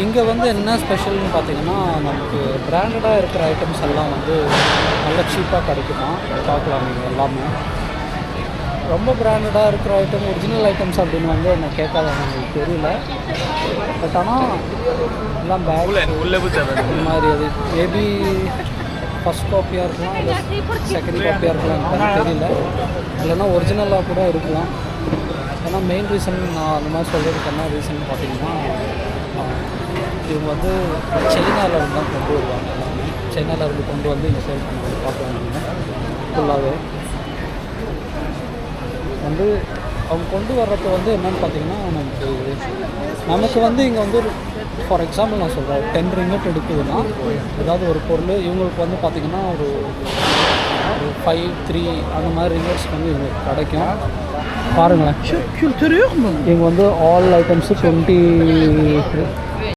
இங்கே வந்து என்ன ஸ்பெஷல்னு பார்த்தீங்கன்னா நமக்கு பிராண்டடாக இருக்கிற ஐட்டம்ஸ் எல்லாம் வந்து நல்ல சீப்பாக கிடைக்குமா பார்க்கலாம் நீங்கள் எல்லாமே. ரொம்ப பிராண்டடாக இருக்கிற ஐட்டம் ஒரிஜினல் ஐட்டம்ஸ் அப்படின்னு வந்து என்ன கேட்காத எனக்கு தெரியல. பட் ஆனால் எல்லாம் பேக் இந்த மாதிரி அது மேபி ஃபஸ்ட் காப்பியாக இருக்கலாம் இல்லை செகண்ட் காப்பியாக இருக்கலாம் எனக்கு தெரியல. இல்லைன்னா ஒரிஜினலாக கூட இருக்கலாம். ஏன்னா மெயின் ரீசன் நான் அந்த மாதிரி சொல்கிறதுக்கு என்ன ரீசன் பார்த்தீங்கன்னா இவங்க வந்து சைனாவில் தான் கொண்டு வருவாங்க. எல்லாமே சைனாவில் இருந்து கொண்டு வந்து இங்கே சேல் பண்ணி பார்க்கலாம். நீங்கள் ஃபுல்லாகவே வந்து அவங்க கொண்டு வர்றப்போ வந்து என்னென்னு பார்த்தீங்கன்னா நமக்கு வந்து இங்கே வந்து ஒரு ஃபார் எக்ஸாம்பிள் நான் சொல்கிறேன் 10 ரிங்கட் எடுக்குதுன்னா ஏதாவது ஒரு பொருள் இவங்களுக்கு வந்து பார்த்திங்கன்னா ஒரு 5, 3 அந்த மாதிரி ரிங்கட்ஸ் வந்து இவங்களுக்கு கிடைக்கும். பாருங்களேன், இவங்க வந்து ஆல் ஐட்டம்ஸு 20